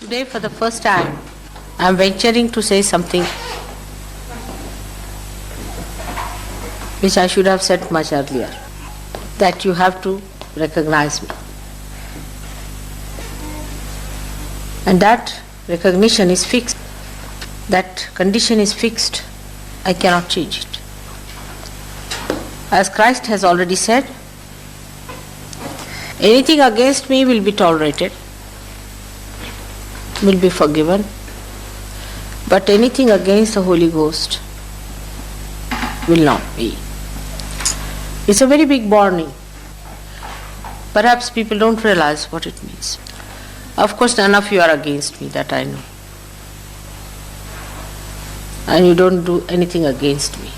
Today, for the first time, I am venturing to say something which I should have said much earlier, that you have to recognize me. And that recognition is fixed. That condition is fixed. I cannot change it. As Christ has already said, anything against me will be tolerated, will be forgiven, but anything against the Holy Ghost will not be. It's a very big warning. Perhaps people don't realize what it means. Of course, none of you are against me, that I know. And you don't do anything against me.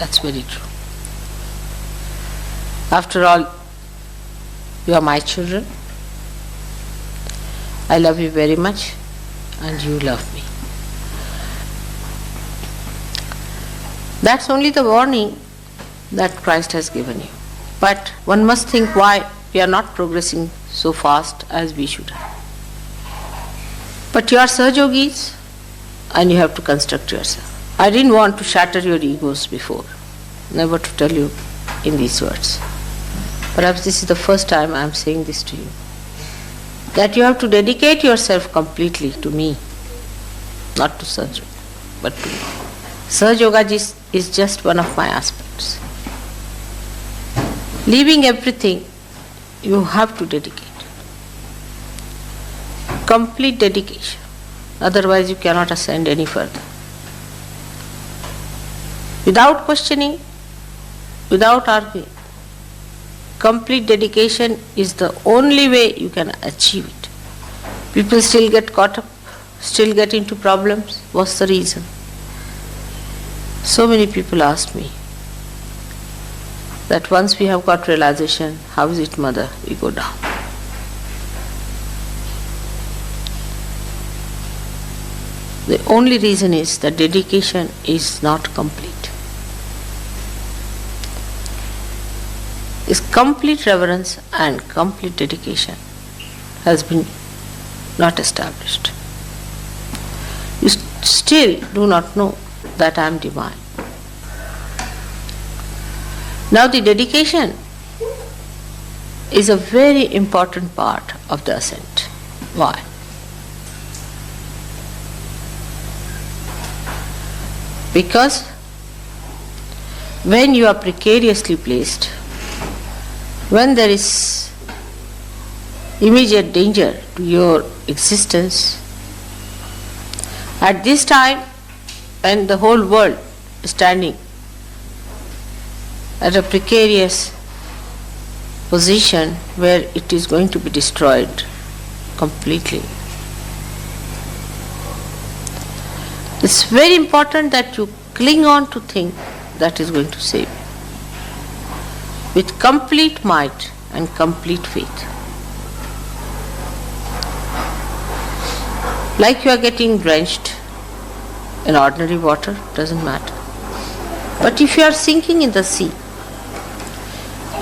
That's very true. After all, you are my children. I love you very much, and you love me. That's only the warning that Christ has given you. But one must think why we are not progressing so fast as we should have. But you are Sahajogis, and you have to construct yourself. I didn't want to shatter your egos before, never to tell you in these words. Perhaps this is the first time I am saying this to you, that you have to dedicate yourself completely to me, not to Sahaja, but to me. Sahaja is just one of my aspects. Leaving everything, you have to dedicate. Complete dedication. Otherwise you cannot ascend any further. Without questioning, without arguing, complete dedication is the only way you can achieve it. People still get caught up, still get into problems. What's the reason? So many people ask me that once we have got realization, how is it, Mother, we go down. The only reason is that dedication is not complete. Is complete reverence and complete dedication has been not established. You still do not know that I am divine. Now the dedication is a very important part of the ascent. Why? Because when you are precariously placed, when there is immediate danger to your existence, at this time when the whole world is standing at a precarious position where it is going to be destroyed completely, it's very important that you cling on to things that is going to save you with complete might and complete faith. Like you are getting drenched in ordinary water, doesn't matter. But if you are sinking in the sea,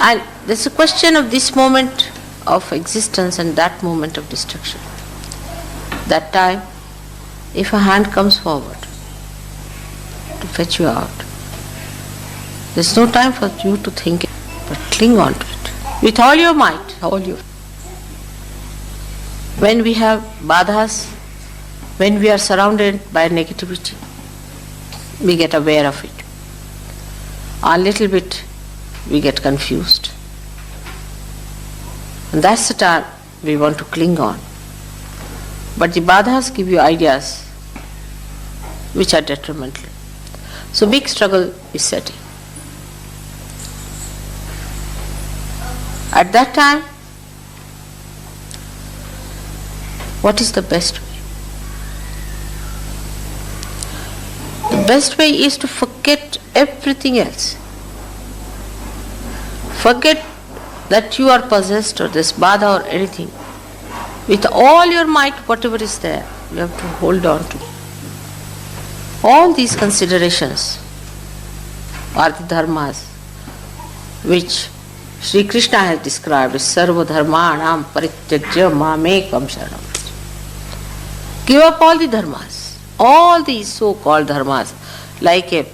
and there's a question of this moment of existence and that moment of destruction, that time, if a hand comes forward to fetch you out, there's no time for you to think, but cling on to it with all your might, all your. When we have badhas, when we are surrounded by negativity, we get aware of it. A little bit we get confused. And that's the time we want to cling on. But the badhas give you ideas which are detrimental. So big struggle is setting. At that time, what is the best way? The best way is to forget everything else. Forget that you are possessed or this badha or anything. With all your might, whatever is there, you have to hold on to. All these considerations are the dharmas which Sri Krishna has described as Sarva Dharmanam Parityajya Mamekam Sharanam. Give up all the dharmas, all these so-called dharmas, like a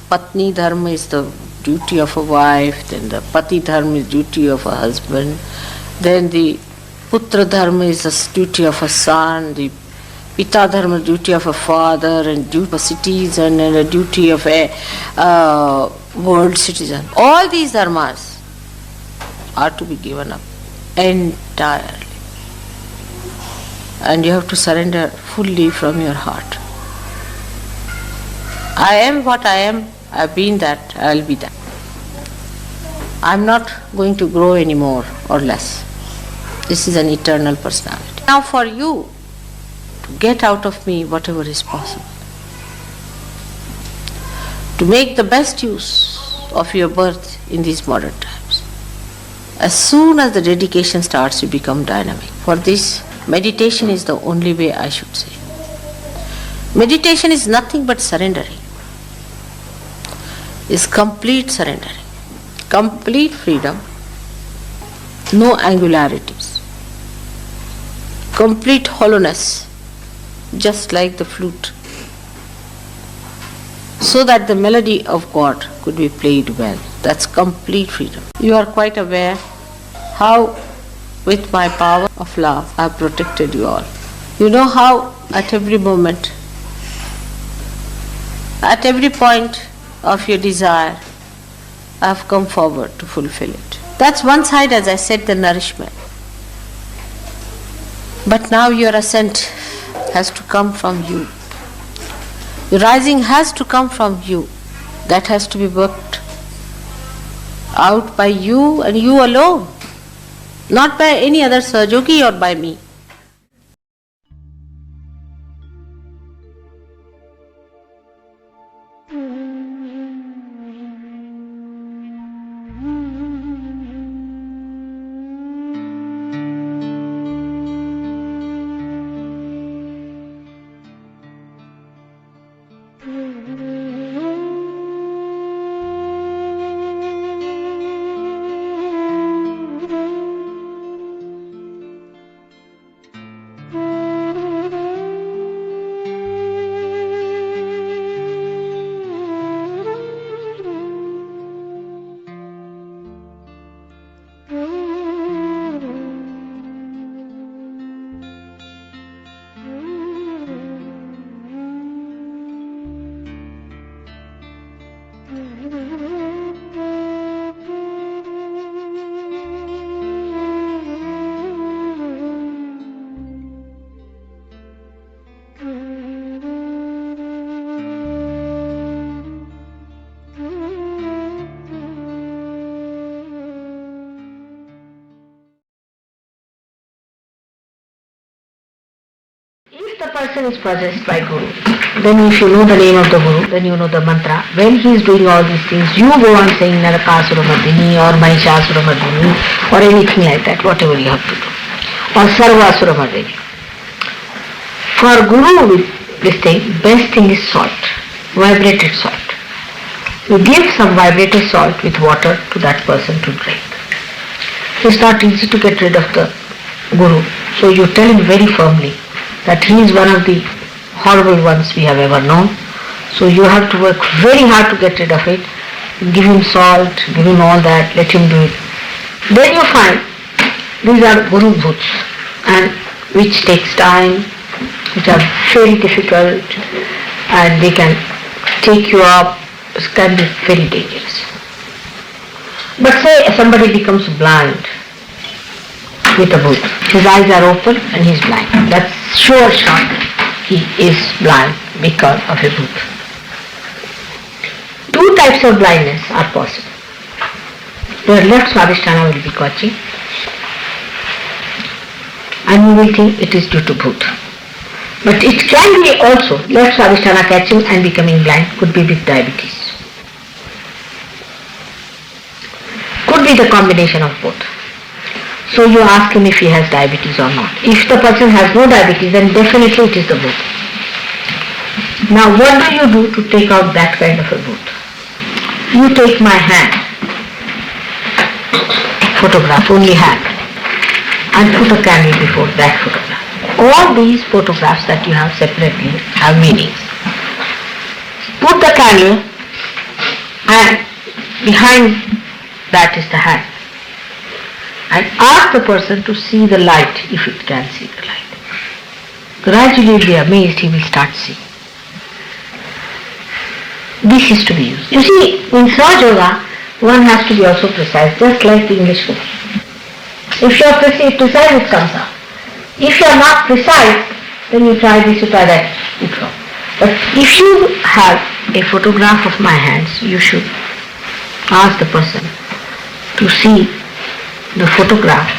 patni dharma is the duty of a wife, then the pati dharma is duty of a husband, then the putra dharma is the duty of a son, the pita dharma is duty of a father, and duty of a citizen, and a duty of a world citizen. All these dharmas are to be given up entirely. And you have to surrender fully from your heart. I am what I am, I have been that, I will be that. I am not going to grow any more or less. This is an eternal personality. Now for you to get out of me whatever is possible, to make the best use of your birth in these modern times. As soon as the dedication starts, you become dynamic. For this, meditation is the only way, I should say. Meditation is nothing but surrendering. Is complete surrendering, complete freedom, no angularities, complete hollowness, just like the flute, so that the melody of God could be played well. That's complete freedom. You are quite aware how with my power of love I have protected you all. You know how at every moment, at every point of your desire, I have come forward to fulfill it. That's one side, as I said, the nourishment. But now your ascent has to come from you. Your rising has to come from you. That has to be worked out by you and you alone, not by any other Sahajogi or by me. If the person is possessed by Guru, then if you know the name of the Guru, then you know the mantra. When he is doing all these things, you go on saying Narakasura Mardini or Mahishasura Mardini or anything like that, whatever you have to do. Or Sarvasura Mardini. For Guru, this thing, best thing is salt, vibrated salt. You give some vibrated salt with water to that person to drink. It's not easy to get rid of the Guru, so you tell him very firmly that he is one of the horrible ones we have ever known. So you have to work very hard to get rid of it. Give him salt, give him all that, let him do it. Then you find these are Guru Bhuts, and which takes time, which are very difficult, and they can take you up, it can be very dangerous. But say somebody becomes blind with a Bhut. His eyes are open and he is blind. That's sure shot he is blind because of a Bhut. Two types of blindness are possible. Your left Swadhisthana will be catching and you will think it is due to Bhut. But it can be also left Swadhisthana catching and becoming blind, could be with diabetes. Could be the combination of both. So you ask him if he has diabetes or not. If the person has no diabetes, then definitely it is the Bhut. Now what do you do to take out that kind of a Bhut? You take my hand, photograph, only hand, and put a candle before that photograph. all these photographs that you have separately have meanings. Put the candle and behind that is the hand. And ask the person to see the light if it can see the light. Gradually you'll be amazed, he will start seeing. This is to be used. You see, in Sahaja Yoga, one has to be also precise, just like the English book. If you are precise, it comes out. If you are not precise, then you try this, you try that, you draw. But if you have a photograph of my hands, you should ask the person to see the photograph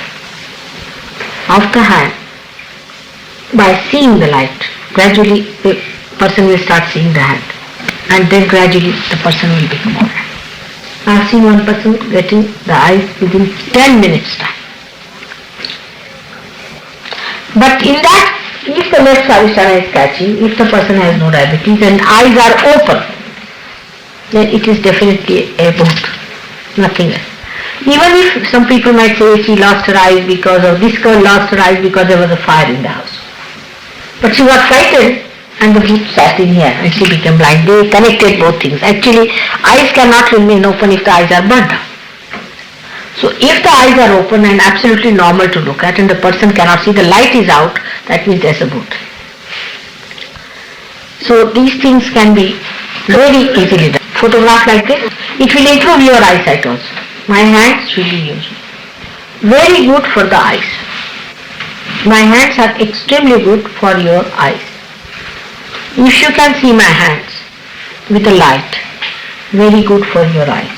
of the hand by seeing the light. Gradually the person will start seeing the hand, and then gradually the person will become aware. I have seen one person getting the eyes within 10 minutes time. But in that, if the left Svadhisthana is catching, if the person has no diabetes and eyes are open, then it is definitely a both, nothing else. Even if some people might say she lost her eyes because of, this girl lost her eyes because there was a fire in the house. But she was frightened and the Bhoot sat in here and she became blind. They connected both things. Actually, eyes cannot remain open if the eyes are burnt out. So if the eyes are open and absolutely normal to look at and the person cannot see, the light is out, that means there's a Bhoot. So these things can be very easily done. Photograph like this, it will improve your eyesight also. My hands will be used. Very good for the eyes. My hands are extremely good for your eyes. If you can see my hands with the light, very good for your eyes.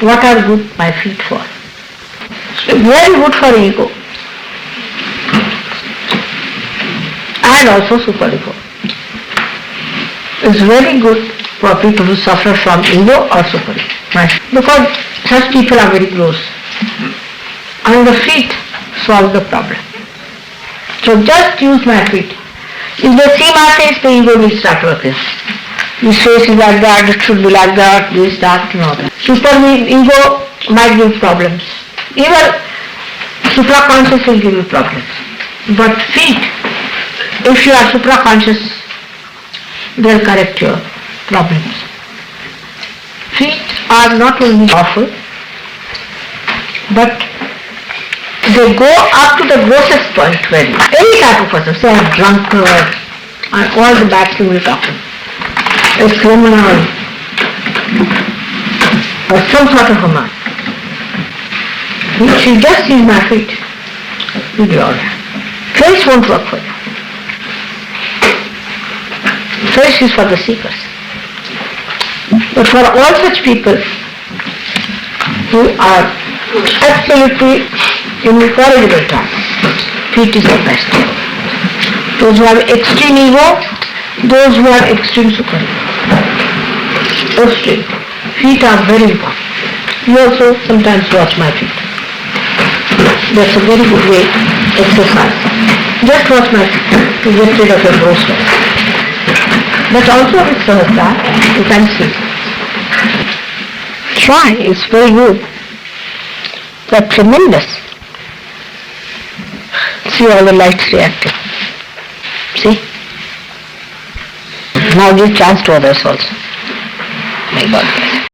What are good my feet for? Very good for ego and also superego. It's very good for people who suffer from ego or superego. Right? Because such people are very close. And the feet solve the problem. So just use my feet. If they see my face, the ego will start working. This face is like that, it should be like that, this, that, and all that. Super ego might give problems. Even supraconscious will give you problems. But feet, if you are supraconscious, they'll correct your problems. Feet are not only awful, but they go up to the grossest point where any type of person, say a drunkard, and all the bad things will happen. A criminal, or some sort of a man. If you just see my feet, you'll be alright. Face won't work for you. Face is for the seekers. But for all such people who are absolutely in incorrigible time, feet is the best. Those who have extreme ego, those who have extreme superego. Extreme. Feet are very important. You also sometimes watch my feet. That's a very good way to exercise. Just watch my feet to get rid of your grossness. But also with Sahasra, you can see. Try, it's very good. They're tremendous. See all the lights reacting. See? Now give chance to others also. May God bless.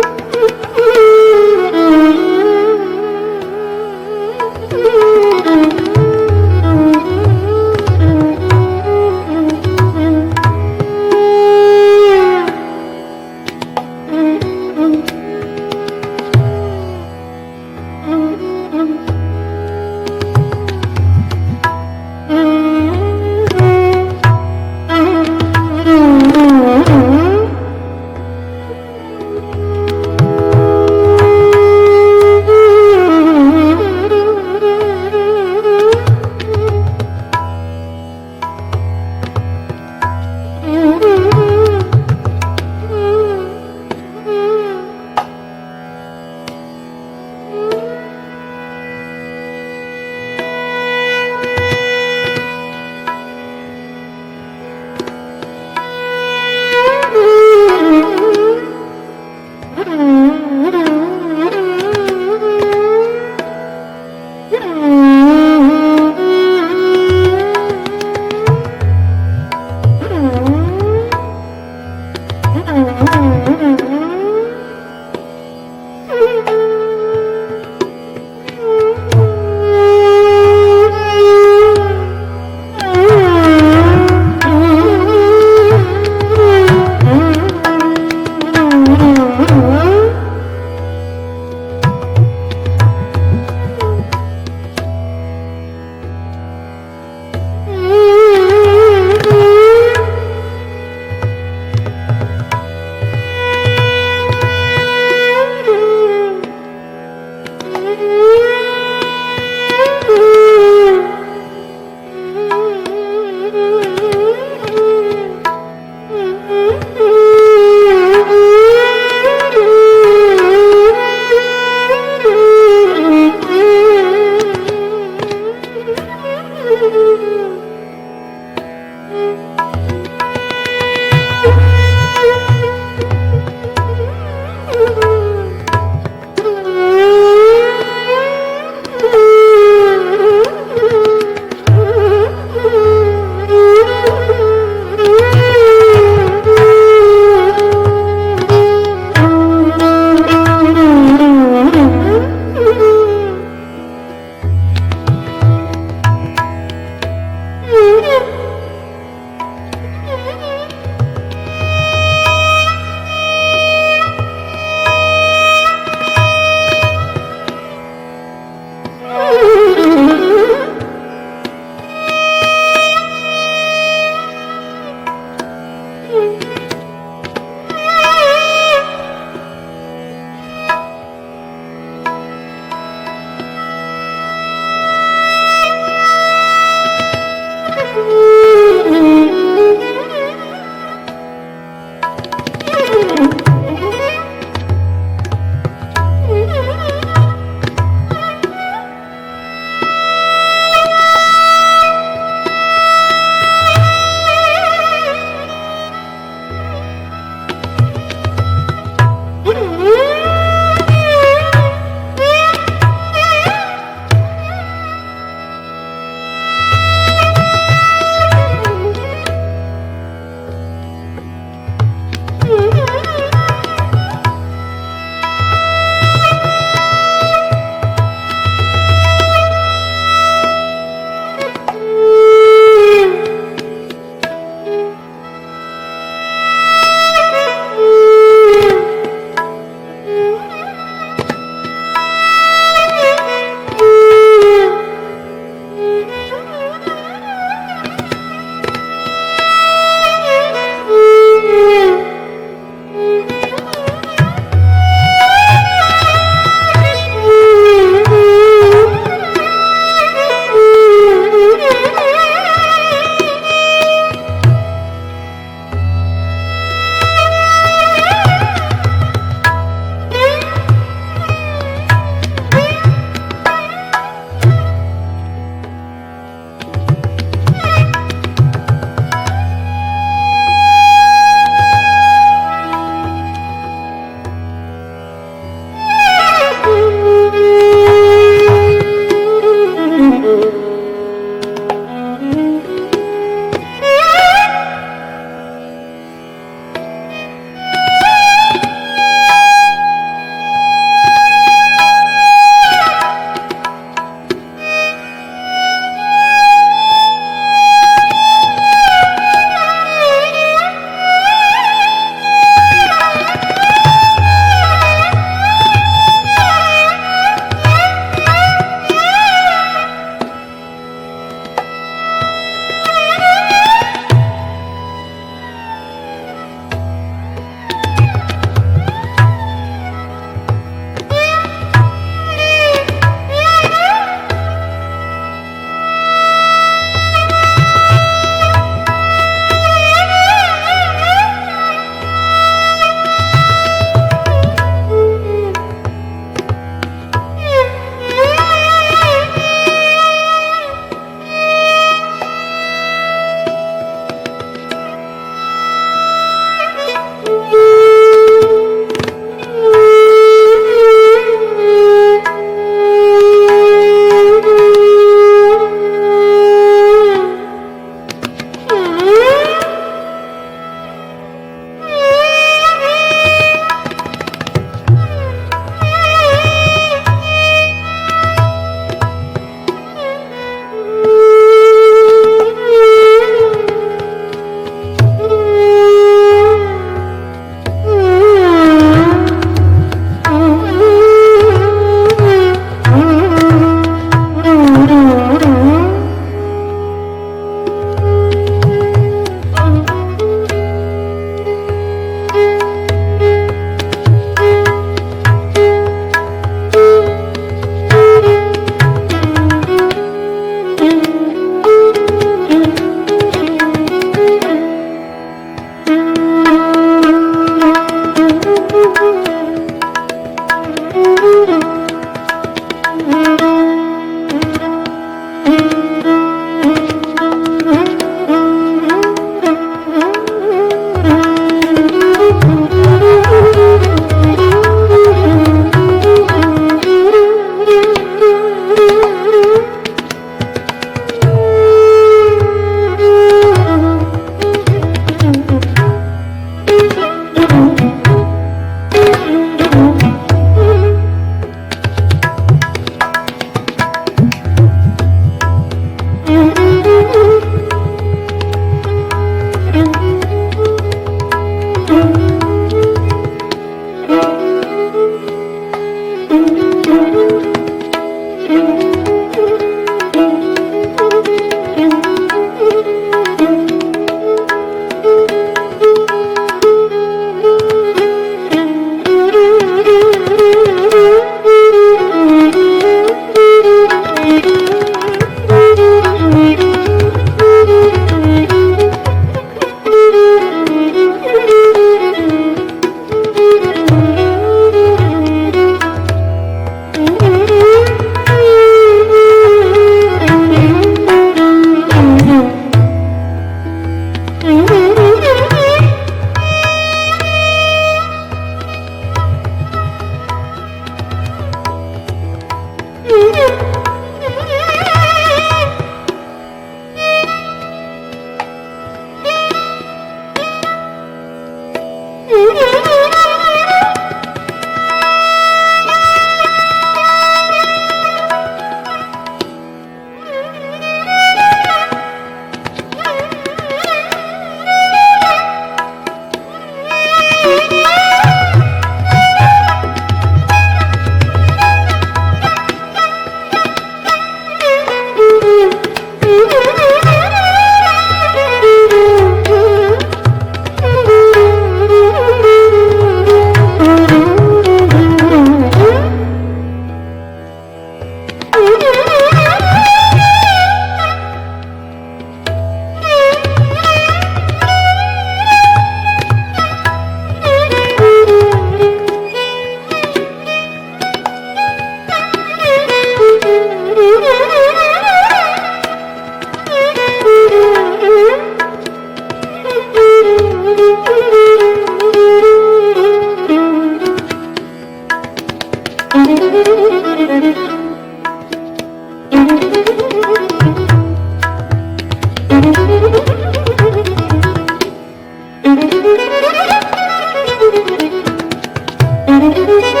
Thank you.